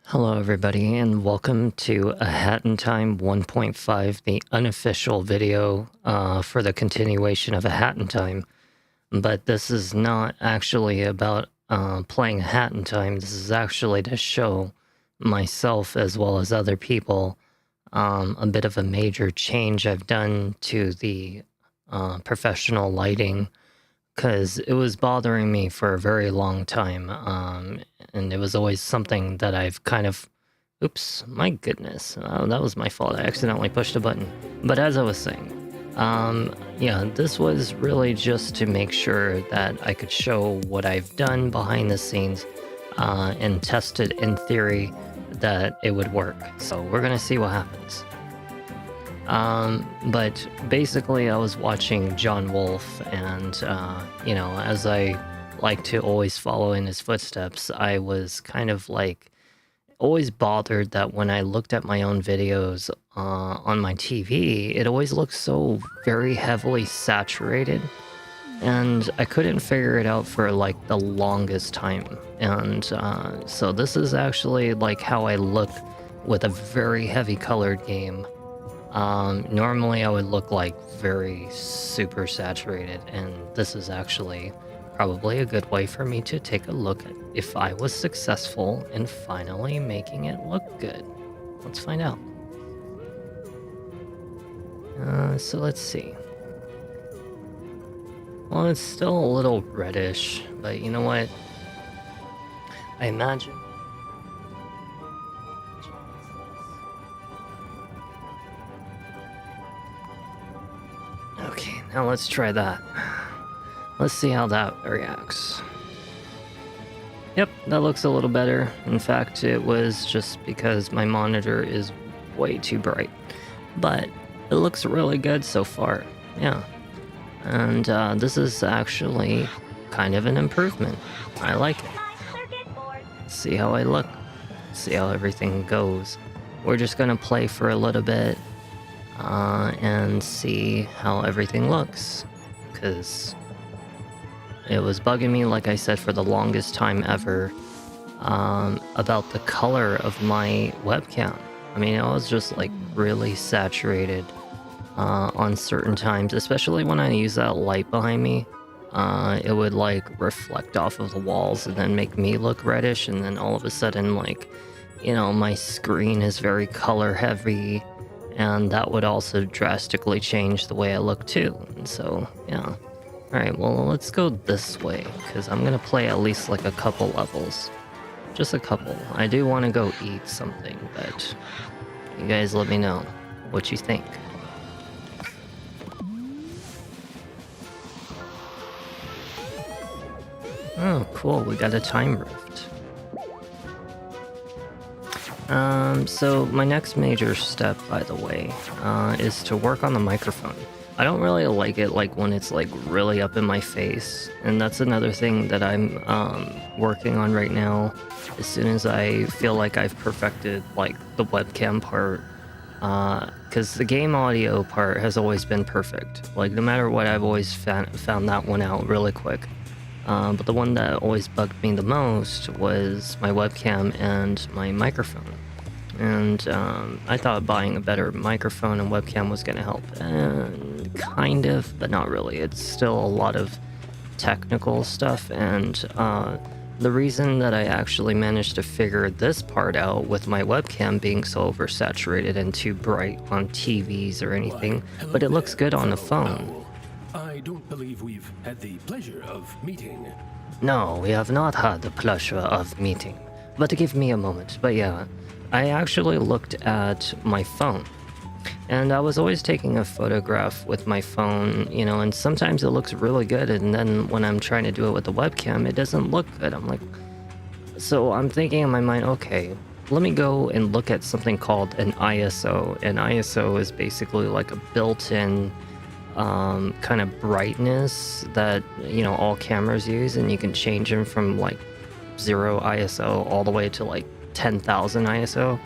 Hello, everybody, and welcome to A Hat in Time 1.5, the unofficial video for the continuation of A Hat in Time. But this is not actually about playing A Hat in Time. This is actually to show myself as well as other people a bit of a major change I've done to the professional lighting, because it was bothering me for a very long time, and it was always something that I've kind of... Oops, my goodness, that was my fault. I accidentally pushed a button. But as I was saying, yeah, this was really just to make sure that I could show what I've done behind the scenes and tested in theory that it would work. So we're gonna see what happens. But basically I was watching John Wolfe, and you know, as I like to always follow in his footsteps, I was kind of like always bothered that when I looked at my own videos on my TV, it always looked so very heavily saturated, and I couldn't figure it out for like the longest time. And so this is actually like how I look with a very heavy colored game. Normally I would look like very super saturated, and this is actually probably a good way for me to take a look at if I was successful in finally making it look good. Let's find out. So let's see. Well, it's still a little reddish, but you know what? I imagine... Okay, now let's try that. Let's see how that reacts. Yep, that looks a little better. In fact, it was just because my monitor is way too bright. But it looks really good so far, yeah. And this is actually kind of an improvement. I like it. See how I look. See how everything goes. We're just gonna play for a little bit and see how everything looks, because it was bugging me, like I said, for the longest time ever, about the color of my webcam. I mean, I was just like really saturated on certain times, especially when I use that light behind me. It would like reflect off of the walls and then make me look reddish, and then all of a sudden, like, you know, my screen is very color heavy, and that would also drastically change the way I look too. And so, yeah. Alright, well, let's go this way, because I'm gonna play at least like a couple levels. Just a couple. I do want to go eat something, but you guys let me know what you think. Oh, cool, we got a time rift. So my next major step, by the way, is to work on the microphone. I don't really like it like when it's like really up in my face, and that's another thing that I'm working on right now. As soon as I feel like I've perfected like the webcam part, because the game audio part has always been perfect. Like no matter what, I've always found that one out really quick. But the one that always bugged me the most was my webcam and my microphone. And I thought buying a better microphone and webcam was going to help. And kind of, but not really. It's still a lot of technical stuff. And the reason that I actually managed to figure this part out with my webcam being so oversaturated and too bright on TVs or anything, but it looks good on the phone. I don't believe we've had the pleasure of meeting. No, we have not had the pleasure of meeting. But give me a moment. But yeah, I actually looked at my phone. And I was always taking a photograph with my phone, you know, and sometimes it looks really good, and then when I'm trying to do it with the webcam, it doesn't look good. I'm like... So I'm thinking in my mind, okay, let me go and look at something called an ISO. An ISO is basically like a built-in kind of brightness that, you know, all cameras use, and you can change them from like 0 ISO all the way to like 10,000 ISO.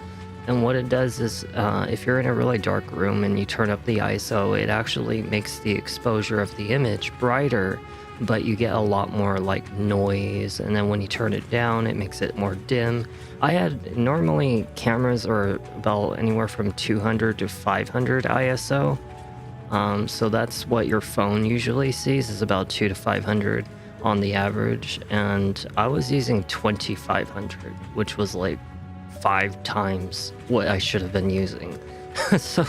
And what it does is if you're in a really dark room and you turn up the ISO, it actually makes the exposure of the image brighter but you get a lot more like noise, and then when you turn it down it makes it more dim. I had normally cameras are about anywhere from 200 to 500 ISO, so that's what your phone usually sees, is about 2 to 500 on the average, and I was using 2500, which was like 5 times what I should have been using. so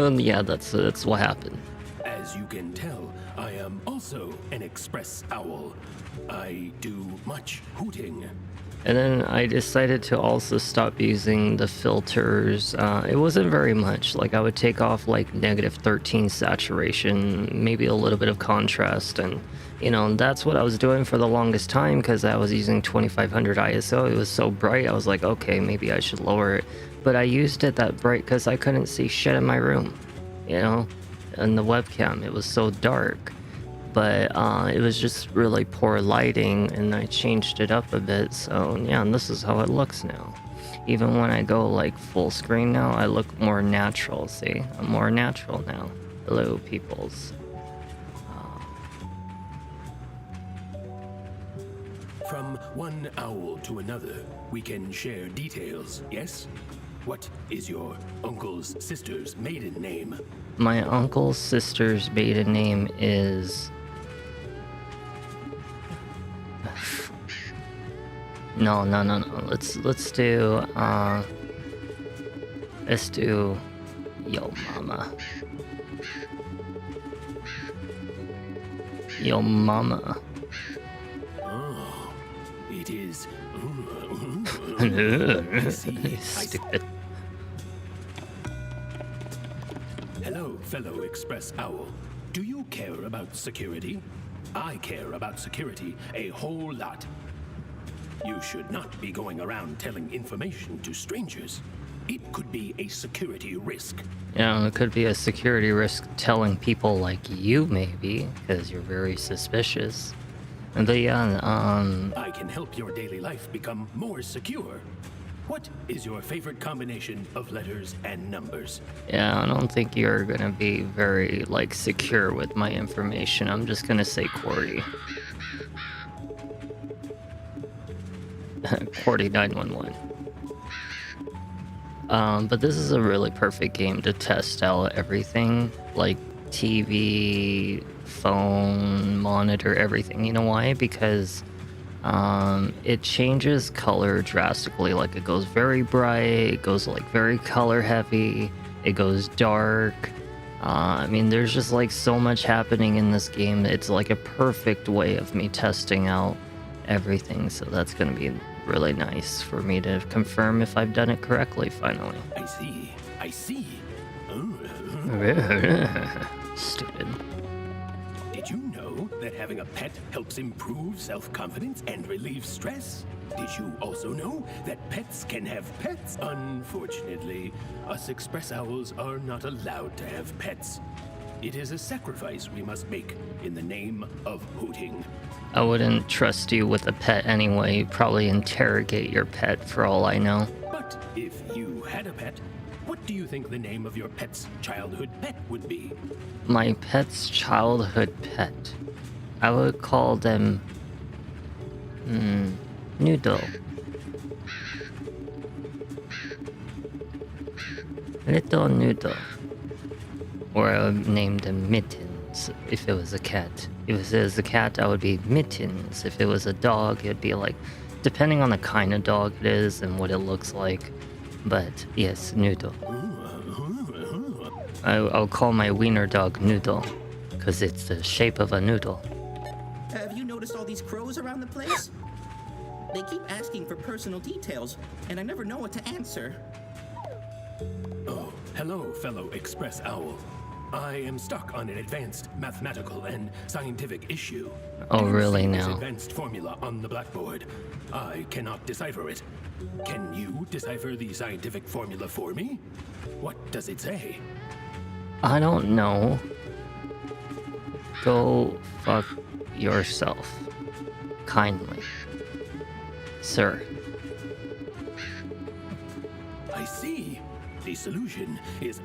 yeah, that's what happened. As you can tell, I am also an express owl. I do much hooting. And then I decided to also stop using the filters. It wasn't very much. Like, I would take off like -13 saturation, maybe a little bit of contrast, and that's what I was doing for the longest time because I was using 2500 ISO. It was so bright. I was like, okay, maybe I should lower it. But I used it that bright because I couldn't see shit in my room, and the webcam. It was so dark. But it was just really poor lighting, and I changed it up a bit. So yeah, and this is how it looks now. Even when I go like full screen now, I look more natural. See, I'm more natural now. Hello, peoples. From one owl to another, we can share details, yes? What is your uncle's sister's maiden name? My uncle's sister's maiden name is... No. Let's do Yo Mama. Yo Mama. Oh, it is. Stupid. Hello, fellow express owl. Do you care about security? I care about security a whole lot. You should not be going around telling information to strangers. It could be a security risk. Yeah, it could be a security risk telling people like you, maybe, because you're very suspicious. But yeah, I can help your daily life become more secure. What is your favorite combination of letters and numbers? Yeah, I don't think you're gonna be very, like, secure with my information. I'm just gonna say QWERTY. QWERTY 911. But this is a really perfect game to test out everything, like TV, phone, monitor, everything. You know why? Because it changes color drastically. Like, it goes very bright, it goes like very color heavy, it goes dark. I mean, there's just like so much happening in this game. It's like a perfect way of me testing out everything. So that's gonna be really nice for me to confirm if I've done it correctly finally. I see. Stupid. Did you know that having a pet helps improve self-confidence and relieve stress? Did you also know that pets can have pets? Unfortunately, us express owls are not allowed to have pets. It is a sacrifice we must make in the name of hooting. I wouldn't trust you with a pet anyway. You'd probably interrogate your pet for all I know. But if you had a pet, what do you think the name of your pet's childhood pet would be? My pet's childhood pet. I would call them... Noodle. Little Noodle. Or I would name them Mittens if it was a cat. If it was a cat, I would be Mittens. If it was a dog, it'd be like... Depending on the kind of dog it is and what it looks like. But yes, Noodle. I'll call my wiener dog Noodle, because it's the shape of a noodle. Have you noticed all these crows around the place? They keep asking for personal details, and I never know what to answer. Oh, hello, fellow express owl. I am stuck on an advanced mathematical and scientific issue. Oh, really Can you see this now? advanced formula on the blackboard. I cannot decipher it. Can you decipher the scientific formula for me? What does it say? I don't know. Go fuck yourself. Kindly. Sir. I see. The solution is...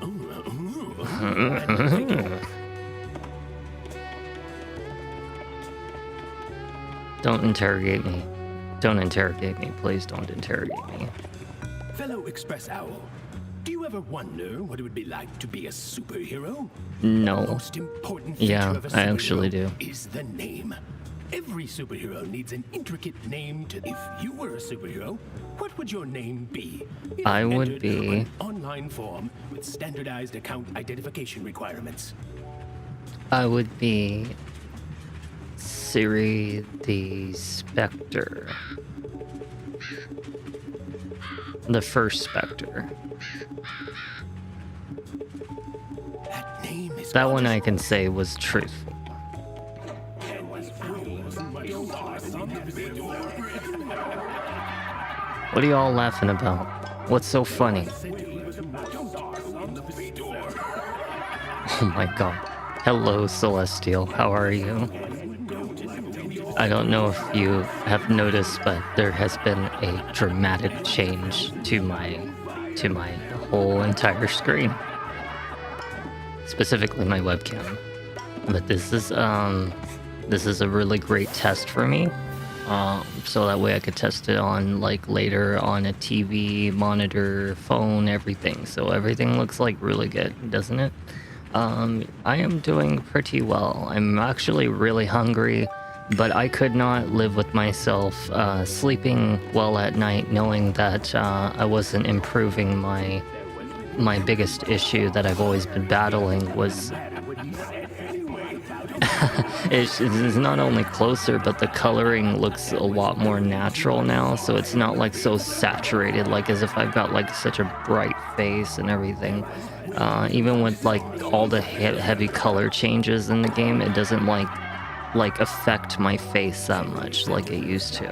Don't interrogate me. Don't interrogate me. Please don't interrogate me. Fellow Express Owl, do you ever wonder what it would be like to be a superhero? No. The most important feature Yeah, of a I actually superhero do. is the name. Every superhero needs an intricate name to... If you were a superhero, what would your name be? If I would entered be- through an online form with standardized account identification requirements. I would be CiriTheSpecter. The first Spectre. That name is... That one I can say was truthful. What are y'all laughing about? What's so funny? Oh my god. Hello, Celestial. How are you? I don't know if you have noticed, but there has been a dramatic change to my whole entire screen. Specifically my webcam. But this is a really great test for me. So that way I could test it on like later on a TV, monitor, phone, everything. So everything looks like really good, doesn't it? I am doing pretty well. I'm actually really hungry, but I could not live with myself sleeping well at night knowing that I wasn't improving my biggest issue that I've always been battling was it's not only closer, but the coloring looks a lot more natural now, so it's not like so saturated, like as if I've got like such a bright face and everything. Even with like all the heavy color changes in the game, it doesn't like affect my face that much like it used to.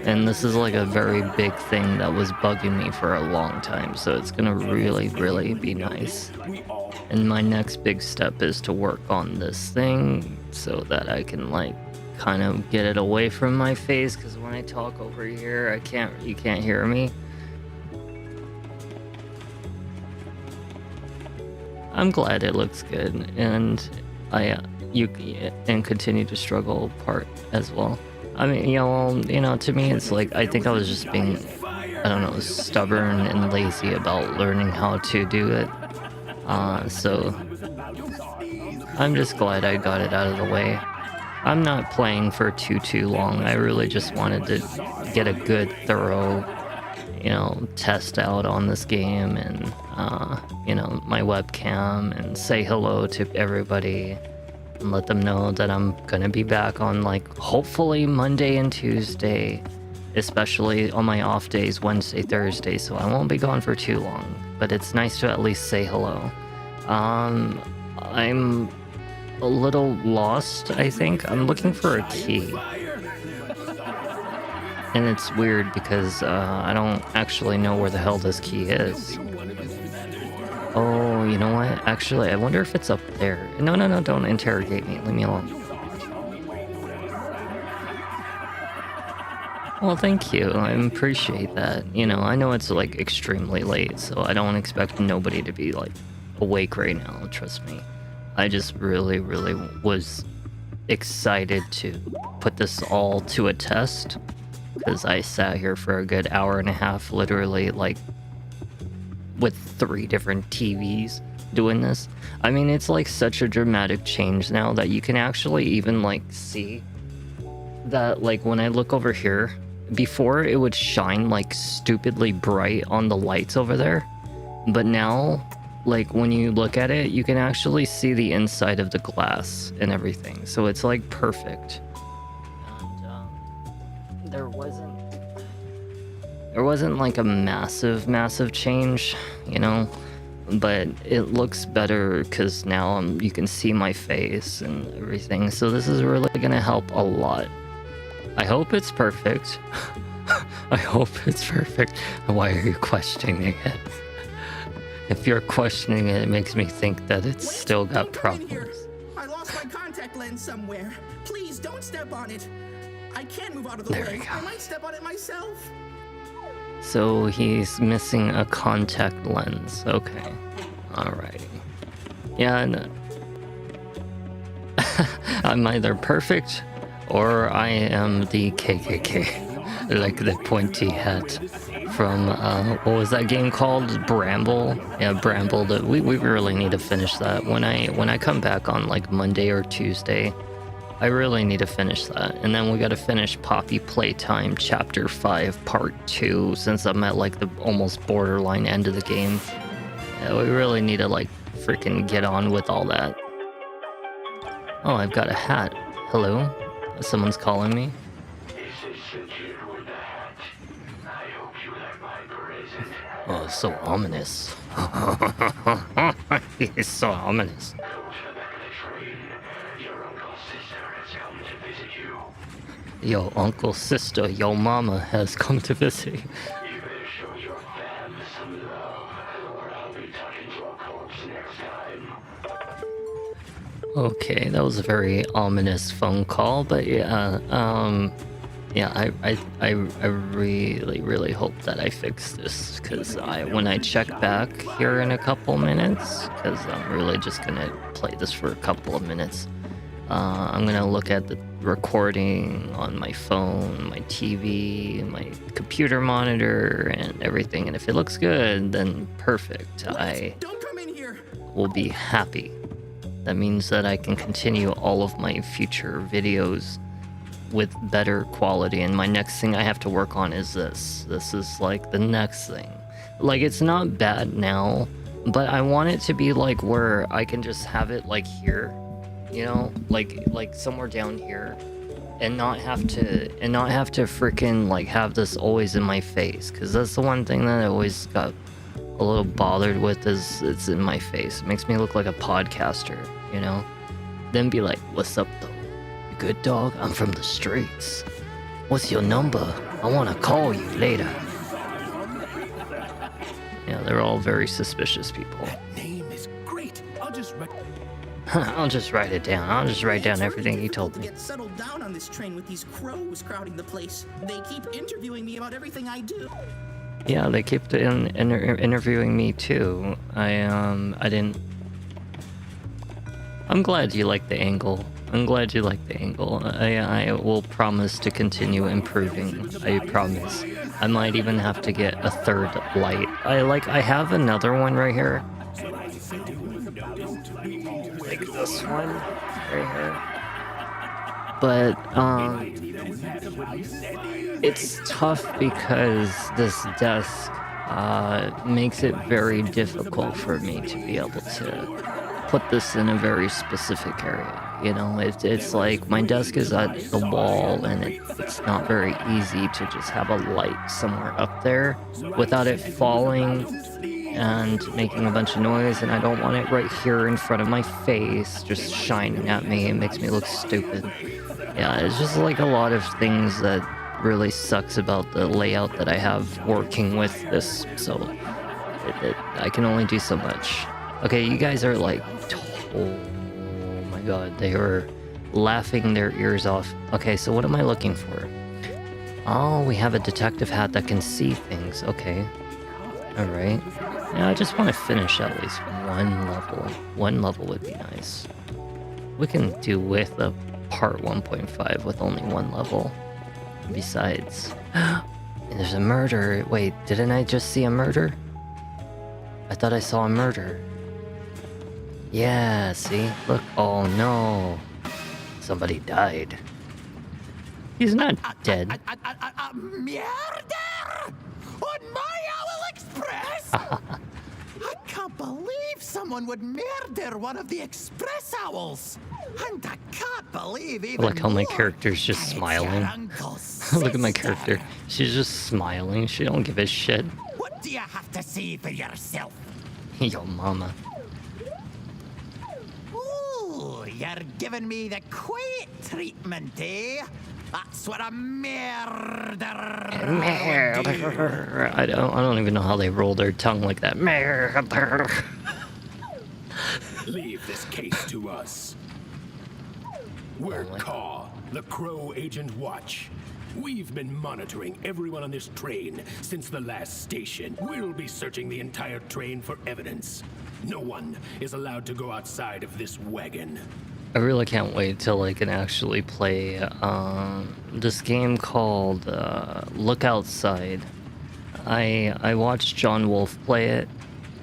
And this is like a very big thing that was bugging me for a long time, so it's gonna really be nice. And my next big step is to work on this thing so that I can like kind of get it away from my face, because when I talk over here you can't hear me. I'm glad it looks good, and you continue to struggle part as well. I mean, to me it's like I think I was just being, I don't know, stubborn and lazy about learning how to do it. So I'm just glad I got it out of the way. I'm not playing for too long. I really just wanted to get a good, thorough, test out on this game and, my webcam, and say hello to everybody and let them know that I'm gonna be back on like hopefully Monday and Tuesday, especially on my off days, Wednesday, Thursday, so I won't be gone for too long, but it's nice to at least say hello. I'm a little lost, I think. I'm looking for a key. And it's weird because I don't actually know where the hell this key is. Oh, you know what? Actually, I wonder if it's up there. No, don't interrogate me. Leave me alone. Well, thank you. I appreciate that. I know it's like extremely late, so I don't expect nobody to be like awake right now, trust me. I just really was excited to put this all to a test, because I sat here for a good hour and a half, literally like with 3 different TVs doing this. I mean, it's like such a dramatic change now that you can actually even like see that, like when I look over here, before it would shine like stupidly bright on the lights over there, but now like when you look at it, you can actually see the inside of the glass and everything, so it's like perfect. And there wasn't like a massive change, but it looks better because now you can see my face and everything, so this is really gonna help a lot. I hope it's perfect. I hope it's perfect. Why are you questioning it? If you're questioning it, it makes me think that it's still got problems. I lost my contact lens somewhere. Please don't step on it. I can't move out of the There way. we go. I might step on it myself. So he's missing a contact lens. Okay. Alrighty. Yeah, and I'm either perfect Or I am the KKK, like the pointy hat from what was that game called? Bramble. Yeah, Bramble. We really need to finish that. When I come back on like Monday or Tuesday, I really need to finish that. And then we got to finish Poppy Playtime Chapter 5 Part 2, since I'm at like the almost borderline end of the game. Yeah, we really need to like freaking get on with all that. Oh, I've got a hat. Hello? Someone's calling me. Oh, so ominous. It's so ominous. Yo, uncle, sister, yo mama has come to visit. Okay, that was a very ominous phone call, but yeah, yeah, I really hope that I fix this, because when I check back here in a couple minutes, because I'm really just gonna play this for a couple of minutes, I'm gonna look at the recording on my phone, my TV, my computer monitor, and everything, and if it looks good, then perfect. I Don't come in here. will be happy. That means that I can continue all of my future videos with better quality, and my next thing I have to work on is this. This is like the next thing. Like, it's not bad now, but I want it to be like where I can just have it like here, you know, like somewhere down here, and not have to freaking like have this always in my face, because that's the one thing that I always got a little bothered with, is it's in my face. It makes me look like a podcaster, you know? Then be like, what's up though? You good, dog? I'm from the streets. What's your number? I want to call you later. Yeah, they're all very suspicious people. That name is great. I'll just I'll just write it down. I'll just write down everything he told to me. get settled down on this train with these crows crowding the place. They keep interviewing me about everything I do. Yeah, they kept interviewing me too. I'm glad you like the angle. I'm glad you like the angle. I will promise to continue improving. I promise. I might even have to get a third light. I have another one right here. Like this one right here. But it's tough because this desk makes it very difficult for me to be able to put this in a very specific area. You know, it's like my desk is at the wall, and it's not very easy to just have a light somewhere up there without it falling and making a bunch of noise, and I don't want it right here in front of my face just shining at me. It makes me look stupid. Yeah, it's just like a lot of things that really sucks about the layout that I have working with this, so I can only do so much. Okay, you guys are like, oh my god, they were laughing their ears off. Okay, so what am I looking for? Oh, we have a detective hat that can see things. Okay, alright. Yeah, I just want to finish at least one level. One level would be nice. We can do with a part 1.5 with only one level. Besides, there's a murder. Wait, didn't I just see a murder? I thought I saw a murder. Yeah, see? Look. Oh no. Somebody died. He's not dead. Murder on my Owl Express? I can't believe someone would murder one of the Express Owls. And I can't believe even Look how my more character's just that it's smiling. your uncle's Look at my sister. character. She's just smiling. She don't give a shit. What do you have to say for yourself? Yo, mama. Ooh, you're giving me the quiet treatment, eh? That's what a murderer would do. I don't even know how they roll their tongue like that. Murder. leave this case to us. We're Caw, the Crow Agent Watch. We've been monitoring everyone on this train since the last station. We'll be searching the entire train for evidence. No one is allowed to go outside of this wagon. I really can't wait till I can actually play this game called Look Outside. I watched John Wolf play it,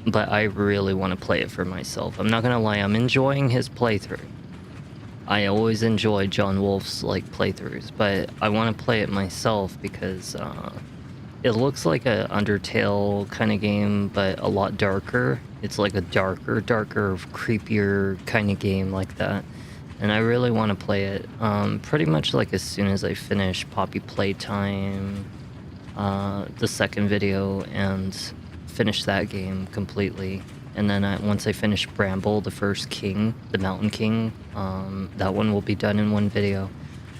but I really want to play it for myself. I'm not gonna lie, I'm enjoying his playthrough. I always enjoy John Wolf's like playthroughs, but I want to play it myself because it looks like a Undertale kind of game, but a lot darker. It's like a darker, creepier kind of game like that. And I really want to play it pretty much like as soon as I finish Poppy Playtime, the second video, and finish that game completely. And then once I finish Bramble, the first king, the Mountain King, that one will be done in one video.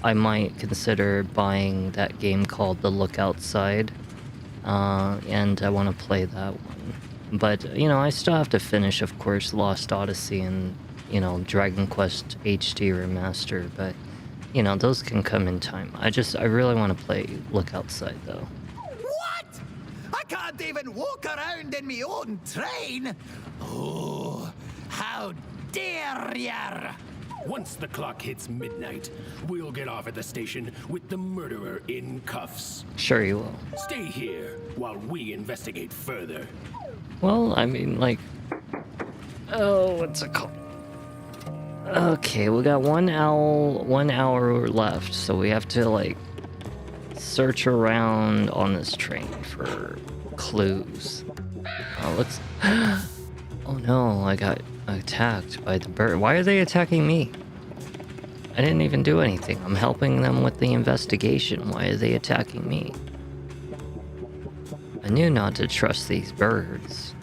I might consider buying that game called The Look Outside, and I want to play that one. But, you know, I still have to finish, of course, Lost Odyssey and, you know, Dragon Quest HD Remaster, but, you know, those can come in time. I really want to play Look Outside, though. What? I can't even walk around in me own train? Oh, how dare ya! Once the clock hits midnight, we'll get off at the station with the murderer in cuffs. Sure you will. Stay here while we investigate further. Well, I mean, like... Oh, what's it called? Okay, we got 1 hour left, so we have to, like, search around on this train for clues. Let's... Oh no, I got attacked by the bird. Why are they attacking me? I didn't even do anything. I'm helping them with the investigation. Why are they attacking me? I knew not to trust these birds.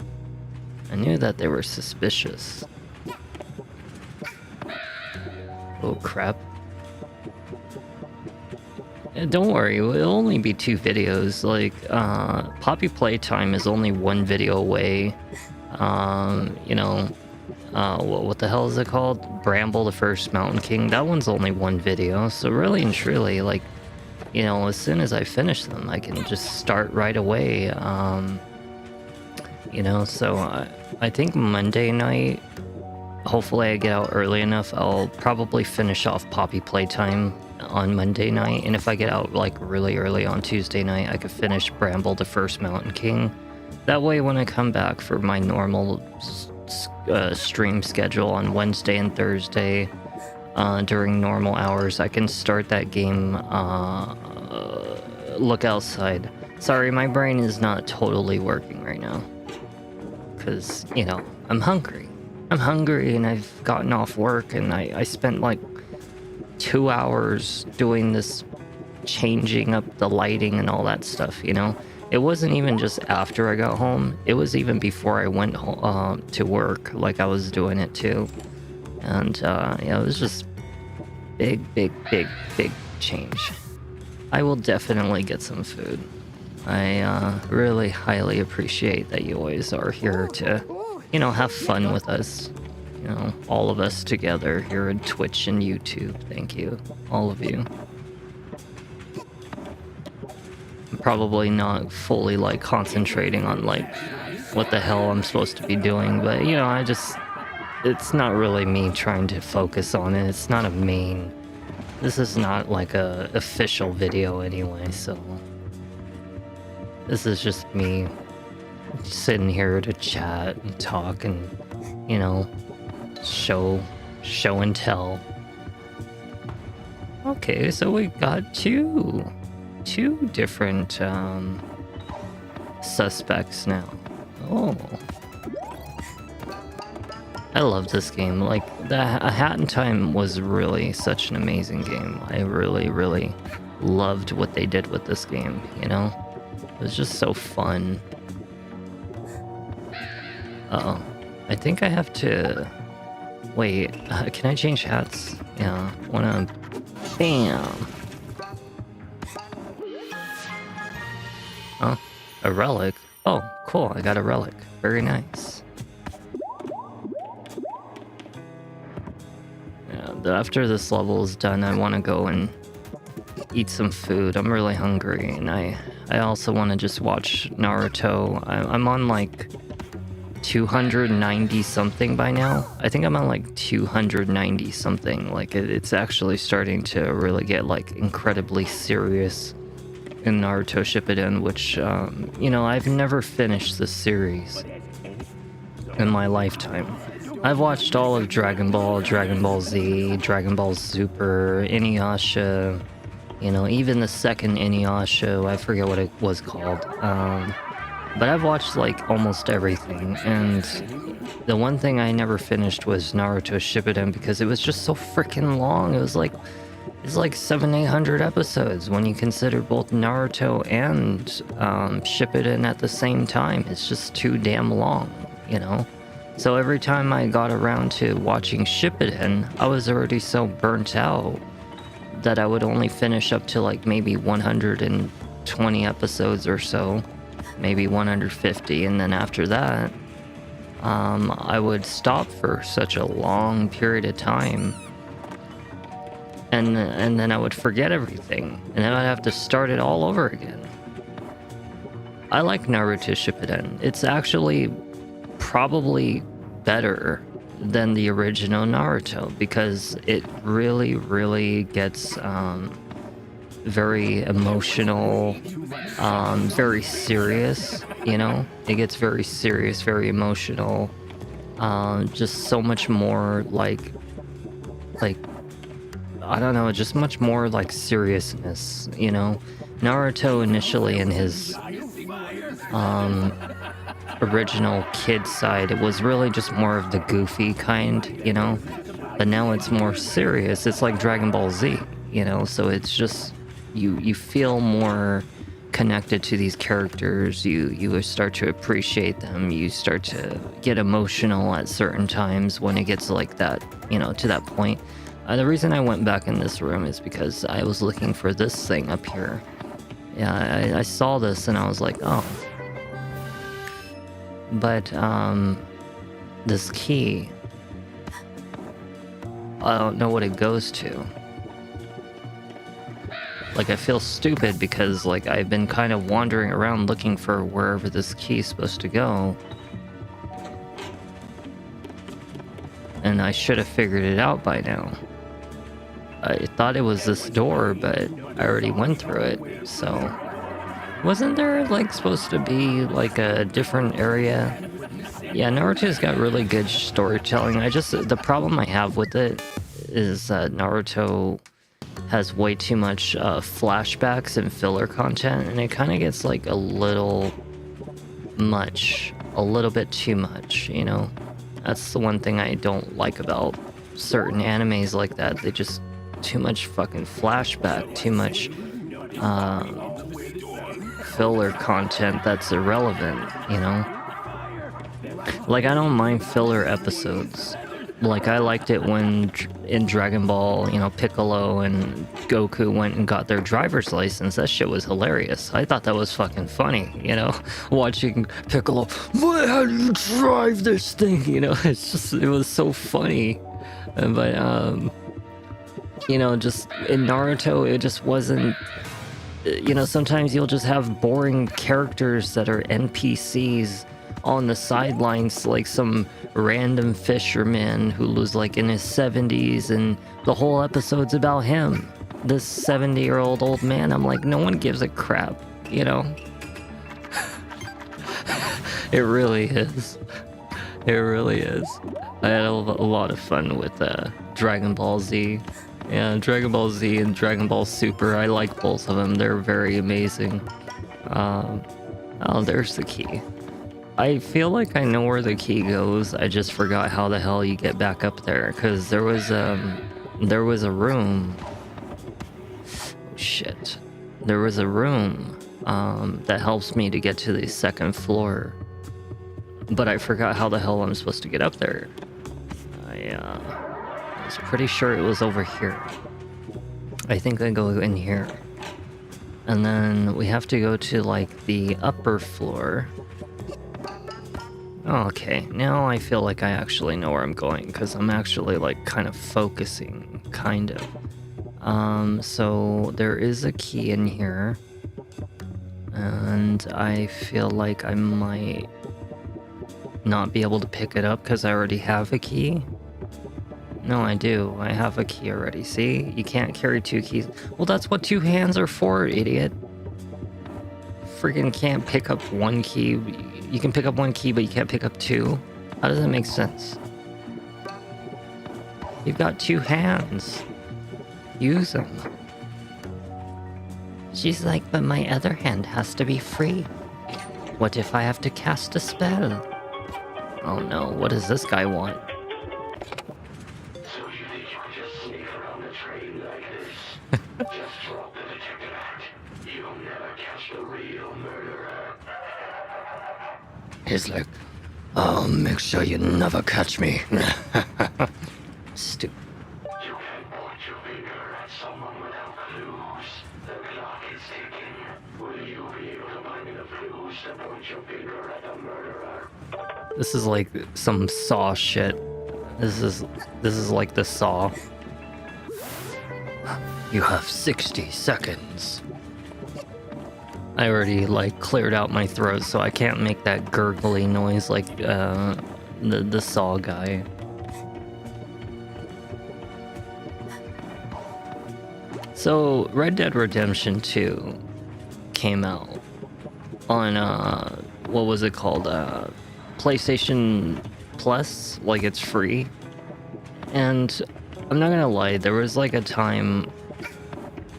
I knew that they were suspicious. Oh crap. Don't worry, it'll only be 2 videos. Like, Poppy Playtime is only 1 video away. You know, what the hell is it called? Bramble, the First Mountain King. That one's only 1 video. So really and truly, like, you know, as soon as I finish them, I can just start right away. You know, so I think Monday night, hopefully I get out early enough, I'll probably finish off Poppy Playtime on Monday night. And if I get out like really early on Tuesday night, I could finish Bramble, the First Mountain King. That way when I come back for my normal stream schedule on Wednesday and Thursday during normal hours, I can start that game, Look Outside. Sorry, my brain is not totally working right now. Because, you know, I'm hungry. I'm hungry and I've gotten off work and I spent like 2 hours doing this, changing up the lighting and all that stuff, you know? It wasn't even just after I got home. It was even before I went to work, like I was doing it too. And, yeah, it was just big change. I will definitely get some food. I really highly appreciate that you always are here to, you know, have fun with us. You know, all of us together here on Twitch and YouTube. Thank you, all of you. I'm probably not fully, like, concentrating on, like, what the hell I'm supposed to be doing, but, you know, it's not really me trying to focus on it. It's not a main... This is not, like, a official video anyway, so... This is just me sitting here to chat and talk and, you know, show and tell. Okay, so we got two different suspects now. Oh, I love this game. Like, A Hat in Time was really such an amazing game. I really loved what they did with this game, you know? It was just so fun. Uh-oh. I think I have to... Wait, can I change hats? Yeah, wanna... Bam! Oh, a relic? Oh, cool, I got a relic. Very nice. Yeah, after this level is done, I want to go and eat some food. I'm really hungry, and I also want to just watch Naruto. I'm on, like, 290 something by now. I think I'm on like 290 something. Like it's actually starting to really get like incredibly serious in Naruto Shippuden, which you know, I've never finished this series in my lifetime. I've watched all of Dragon Ball, Dragon Ball Z, Dragon Ball Super, Inuyasha, you know, even the second Inuyasha, I forget what it was called. But I've watched like almost everything, and the one thing I never finished was Naruto Shippuden because it was just so freaking long. It's like 700-800 episodes when you consider both Naruto and Shippuden at the same time. It's just too damn long, you know? So every time I got around to watching Shippuden, I was already so burnt out that I would only finish up to like maybe 120 episodes or so. Maybe 150, and then after that, I would stop for such a long period of time, and then I would forget everything, and then I'd have to start it all over again. I like Naruto Shippuden. It's actually probably better than the original Naruto because it really, really gets very emotional, very serious, you know? It gets very serious, very emotional, just so much more like, I don't know, just much more like seriousness, you know? Naruto initially in his original kid side, it was really just more of the goofy kind, you know? But now it's more serious. It's like Dragon Ball Z, you know? So it's just, you feel more connected to these characters. You start to appreciate them. You start to get emotional at certain times when it gets like that, you know, to that point. The reason I went back in this room is because I was looking for this thing up here. Yeah, I saw this and I was like, oh. But this key, I don't know what it goes to. Like, I feel stupid because, like, I've been kind of wandering around looking for wherever this key is supposed to go. And I should have figured it out by now. I thought it was this door, but I already went through it, so... Wasn't there, like, supposed to be, like, a different area? Yeah, Naruto's got really good storytelling. The problem I have with it is that Naruto has way too much flashbacks and filler content, and it kind of gets like a little bit too much, you know? That's the one thing I don't like about certain animes like that. They just too much fucking flashback, too much filler content that's irrelevant, you know? Like, I don't mind filler episodes. Like, I liked it when in Dragon Ball, you know, Piccolo and Goku went and got their driver's license. That shit was hilarious. I thought that was fucking funny, you know? Watching Piccolo, how do you drive this thing? You know, it was so funny. But, you know, just in Naruto, it just wasn't, you know, sometimes you'll just have boring characters that are NPCs on the sidelines, like some random fisherman who was like in his 70s and the whole episode's about him, this 70-year-old old man. I'm like, no one gives a crap, you know? It really is. It really is. I had a lot of fun with Dragon Ball Z. Yeah, Dragon Ball Z and Dragon Ball Super, I like both of them. They're very amazing. Oh, there's the key. I feel like I know where the key goes. I just forgot how the hell you get back up there, because there was a room. Shit. There was a room that helps me to get to the second floor, but I forgot how the hell I'm supposed to get up there. I was pretty sure it was over here. I think I go in here, and then we have to go to like the upper floor. Okay, now I feel like I actually know where I'm going, because I'm actually like kind of focusing, kind of. So there is a key in here, and I feel like I might not be able to pick it up because I already have a key? No, I do. I have a key already. See? You can't carry 2 keys. Well, that's what 2 hands are for, idiot. Freaking can't pick up 1 key. You can pick up 1 key, but you can't pick up 2. How does that make sense? You've got 2 hands. Use them. She's like, but my other hand has to be free. What if I have to cast a spell? Oh no, what does this guy want? So you think you can just sneak around the train like this? Just drop the detective act. You'll never catch the real murderer. He's like, I'll make sure you never catch me. Stupid. You can't point your finger at someone without clues. The clock is ticking. Will you be able to find me the clues to point your finger at the murderer? This is like some Saw shit. This is like the Saw. You have 60 seconds. I already like cleared out my throat, so I can't make that gurgly noise like the Saw guy. So Red Dead Redemption 2 came out on what was it called? PlayStation Plus, like it's free. And I'm not gonna lie, there was like a time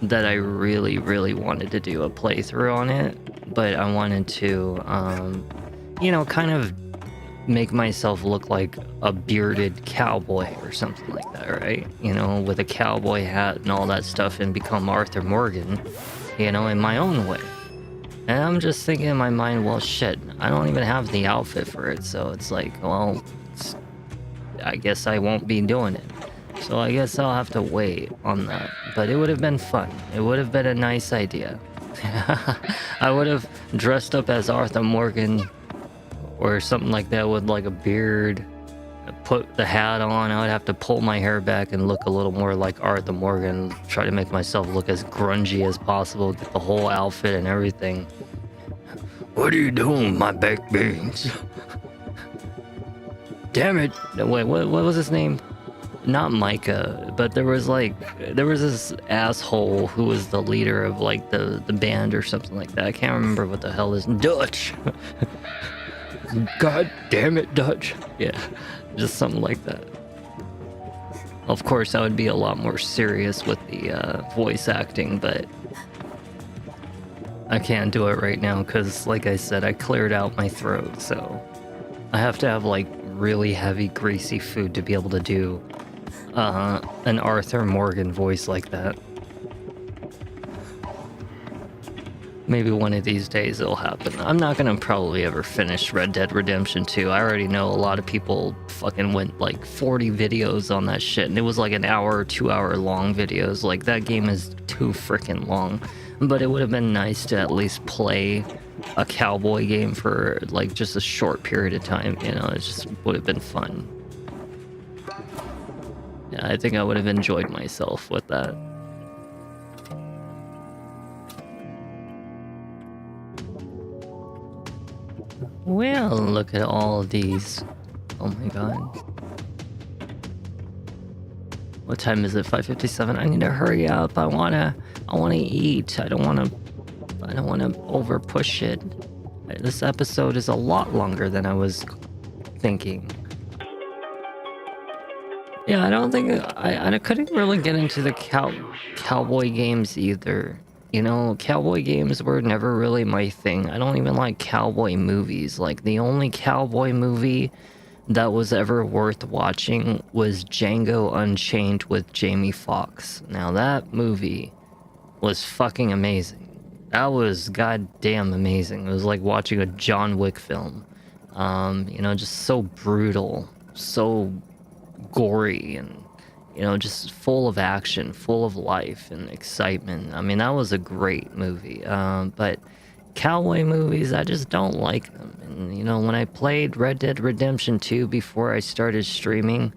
that I really, really wanted to do a playthrough on it, but I wanted to, you know, kind of make myself look like a bearded cowboy or something like that, right? You know, with a cowboy hat and all that stuff, and become Arthur Morgan, you know, in my own way. And I'm just thinking in my mind, well, shit, I don't even have the outfit for it, so it's like, well, I guess I won't be doing it. So I guess I'll have to wait on that. But it would have been fun. It would have been a nice idea. I would have dressed up as Arthur Morgan or something like that with like a beard, put the hat on. I would have to pull my hair back and look a little more like Arthur Morgan, try to make myself look as grungy as possible, get the whole outfit and everything. What are you doing, my baked beans? Damn it. Wait, what was his name? Not Micah, but there was this asshole who was the leader of like the band or something like that. I can't remember what the hell is Dutch. God damn it, Dutch. Yeah, just something like that. Of course, I would be a lot more serious with the voice acting, but I can't do it right now because, like I said, I cleared out my throat, so I have to have like really heavy, greasy food to be able to do an Arthur Morgan voice like that. Maybe one of these days it'll happen. I'm not gonna probably ever finish Red Dead Redemption 2. I already know a lot of people fucking went like 40 videos on that shit, and it was like an hour or 2 hour long videos. Like, that game is too freaking long. But it would have been nice to at least play a cowboy game for like just a short period of time, you know. It just would have been fun. Yeah, I think I would have enjoyed myself with that. Well, look at all of these. Oh my god. What time is it? 5:57. I need to hurry up. I wanna eat. I don't wanna over push it. This episode is a lot longer than I was thinking. Yeah, I don't think I couldn't really get into the cowboy games either. You know, cowboy games were never really my thing. I don't even like cowboy movies. Like, the only cowboy movie that was ever worth watching was Django Unchained with Jamie Foxx. Now, that movie was fucking amazing. That was goddamn amazing. It was like watching a John Wick film. You know, just so brutal, so gory, and, you know, just full of action, full of life and excitement. I mean, that was a great movie. But cowboy movies, I just don't like them. And, you know, when I played Red Dead Redemption 2 before I started streaming,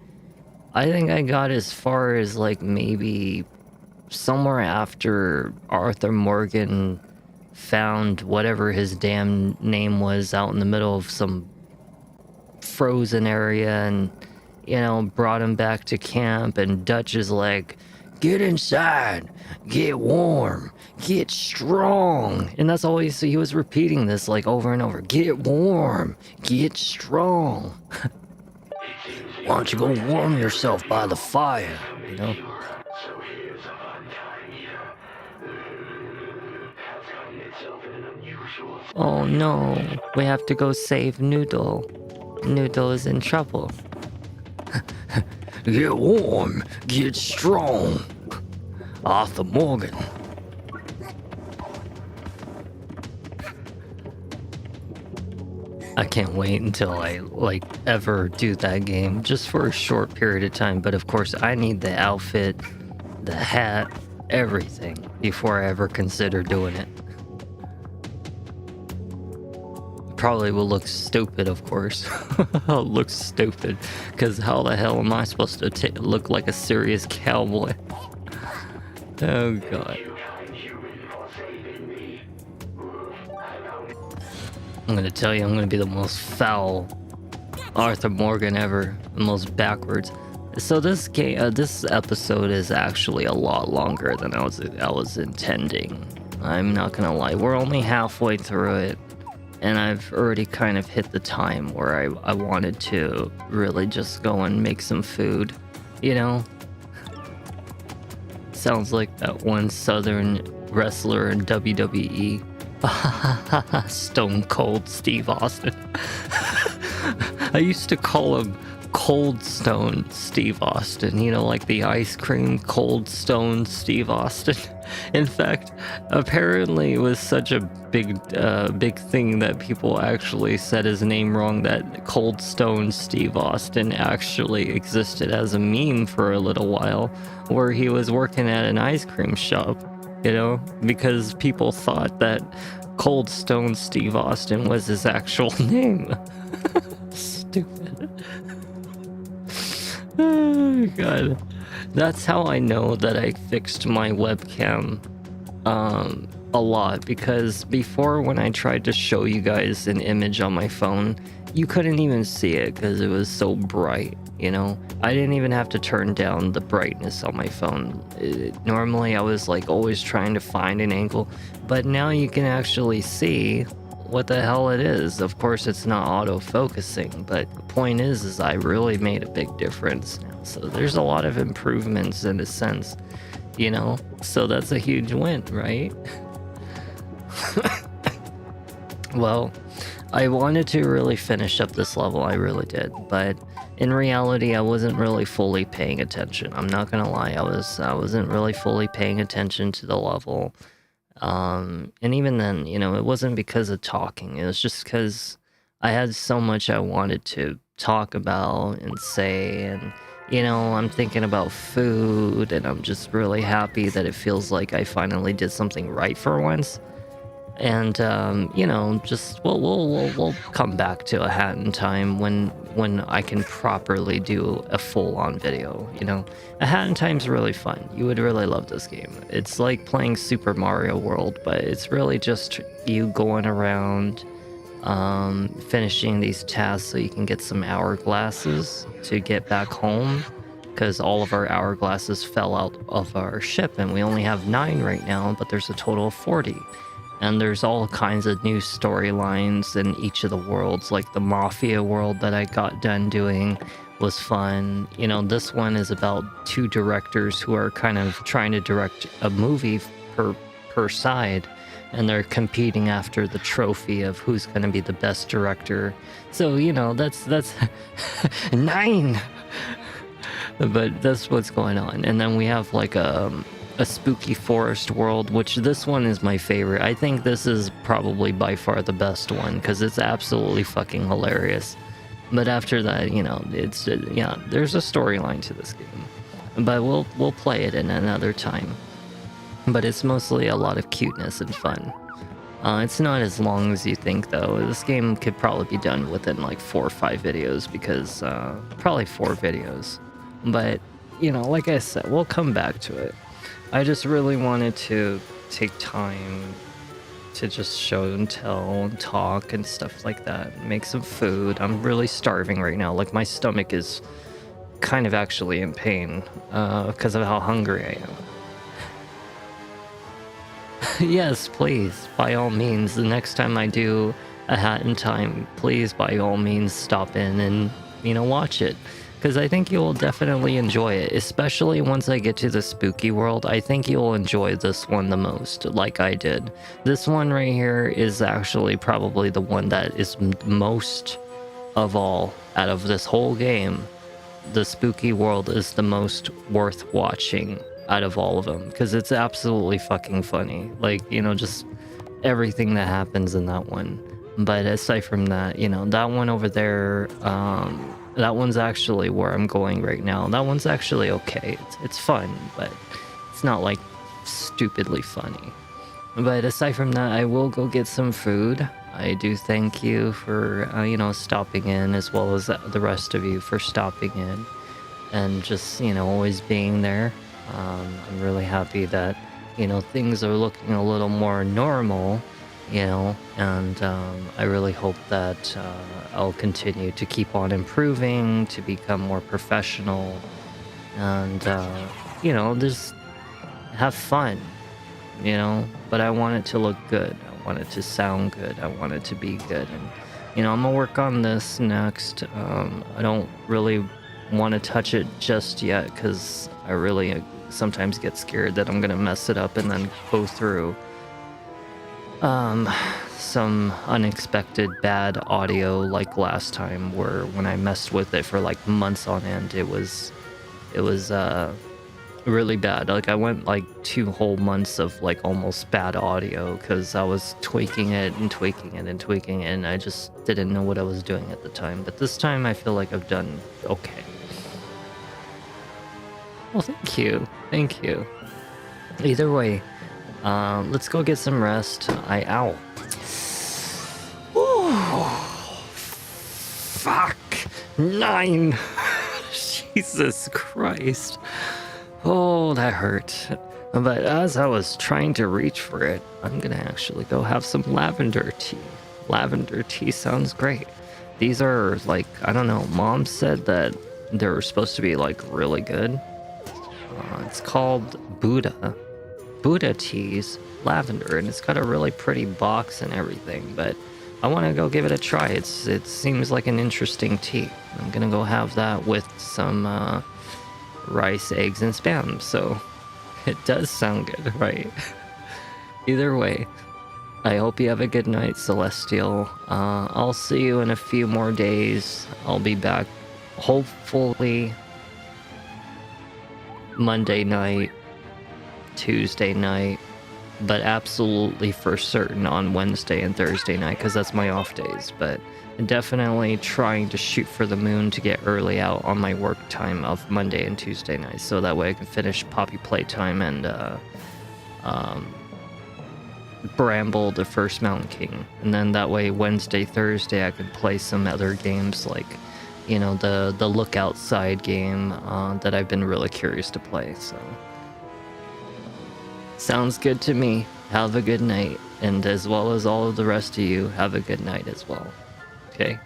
I think I got as far as like maybe somewhere after Arthur Morgan found whatever his damn name was out in the middle of some frozen area and, you know, brought him back to camp. And Dutch is like, get inside, get warm, get strong. And that's always, he was repeating this like over and over. Get warm, get strong. Why don't you go warm yourself by the fire, you know? So here's a fun time here. Has gotten itself in an unusual... Oh no, we have to go save Noodle. Noodle is in trouble. Get warm, get strong. Arthur Morgan. I can't wait until I, like, ever do that game, just for a short period of time. But of course, I need the outfit, the hat, everything, before I ever consider doing it. Probably will look stupid, of course. I'll look stupid, because how the hell am I supposed to look like a serious cowboy? Oh, God. I'm gonna tell you, I'm gonna be the most foul Arthur Morgan ever, the most backwards. So this game, this episode is actually a lot longer than I was intending. I'm not gonna lie, we're only halfway through it, and I've already kind of hit the time where I wanted to really just go and make some food, you know? Sounds like that one Southern wrestler in WWE. Stone Cold Steve Austin. I used to call him Cold Stone Steve Austin, you know, like the ice cream Cold Stone Steve Austin. In fact, apparently it was such a big thing that people actually said his name wrong, that Cold Stone Steve Austin actually existed as a meme for a little while, where he was working at an ice cream shop, you know, because people thought that Cold Stone Steve Austin was his actual name. Stupid. Oh, God. That's how I know that I fixed my webcam a lot, because before, when I tried to show you guys an image on my phone, you couldn't even see it because it was so bright, you know? I didn't even have to turn down the brightness on my phone. Normally I was like always trying to find an angle, but now you can actually see what the hell it is. Of course, it's not auto-focusing, but the point is I really made a big difference now. So there's a lot of improvements in a sense, you know? So that's a huge win, right? Well, I wanted to really finish up this level, I really did, but in reality, I wasn't really fully paying attention. I'm not gonna lie, I wasn't really fully paying attention to the level. And even then, you know, it wasn't because of talking, it was just because I had so much I wanted to talk about and say, and, you know, I'm thinking about food, and I'm just really happy that it feels like I finally did something right for once. And you know, just we'll come back to a hat in time when I can properly do a full-on video. You know, a hat in time's really fun. You would really love this game. It's like playing Super Mario World, but it's really just you going around, finishing these tasks so you can get some hourglasses to get back home, because all of our hourglasses fell out of our ship, and we only have 9 right now, but there's a total of 40. And there's all kinds of new storylines in each of the worlds, like the Mafia world that I got done doing was fun. You know, this one is about 2 directors who are kind of trying to direct a movie per side, and they're competing after the trophy of who's going to be the best director. So, you know, that's 9. But that's what's going on. And then we have like a spooky forest world, which this one is my favorite. I think this is probably by far the best one because it's absolutely fucking hilarious. But after that, you know, it's yeah, there's a storyline to this game. But we'll play it in another time. But it's mostly a lot of cuteness and fun. It's not as long as you think, though. This game could probably be done within like 4 or 5 videos, because probably 4 videos. But, you know, like I said, we'll come back to it. I just really wanted to take time to just show and tell and talk and stuff like that. Make some food. I'm really starving right now. Like, my stomach is kind of actually in pain because of how hungry I am. Yes, please, by all means. The next time I do a Hat in Time, please, by all means, stop in and, watch it. Because I think you'll definitely enjoy it, especially once I get to the spooky world. I think you'll enjoy this one the most, like I did. This one right here is actually probably the one that is most of all out of this whole game. The spooky world is the most worth watching out of all of them, because it's absolutely fucking funny. Like, just everything that happens in that one. But aside from that, that one over there, that one's actually where I'm going right now. That one's actually okay. It's fun, but it's not like stupidly funny. But aside from that, I will go get some food. I do thank you for, stopping in, as well as the rest of you for stopping in and just, always being there. I'm really happy that, things are looking a little more normal, and I really hope that I'll continue to keep on improving, to become more professional, and, just have fun, but I want it to look good. I want it to sound good. I want it to be good. And, I'm gonna work on this next. I don't really want to touch it just yet because I really sometimes get scared that I'm gonna mess it up and then go through some unexpected bad audio like last time, where when I messed with it for like months on end, it was really bad. Like, I went like 2 whole months of like almost bad audio because I was tweaking it and tweaking it and tweaking it, and I just didn't know what I was doing at the time. But this time I feel like I've done okay. Well, thank you. Either way, let's go get some rest. Ow. Ooh, fuck. 9. Jesus Christ. Oh, that hurt. But as I was trying to reach for it, I'm gonna actually go have some lavender tea. Lavender tea sounds great. These are like, I don't know, Mom said that they're supposed to be like really good. It's called Buddha Teas Lavender, and it's got a really pretty box and everything, but I want to go give it a try. It seems like an interesting tea. I'm gonna go have that with some rice, eggs, and spam, so it does sound good, right? Either way, I hope you have a good night, Celestial. I'll see you in a few more days. I'll be back hopefully Monday night, Tuesday night, but absolutely for certain on Wednesday and Thursday night, because that's my off days. But definitely trying to shoot for the moon to get early out on my work time of Monday and Tuesday nights, so that way I can finish Poppy Playtime and Bramble the First Mountain King, and then that way Wednesday, Thursday I could play some other games like, the Lookout Side game that I've been really curious to play. So sounds good to me. Have a good night, and as well as all of the rest of you, have a good night as well. Okay,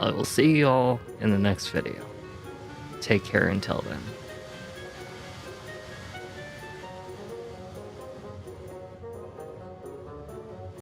I will see you all in the next video. Take care until then.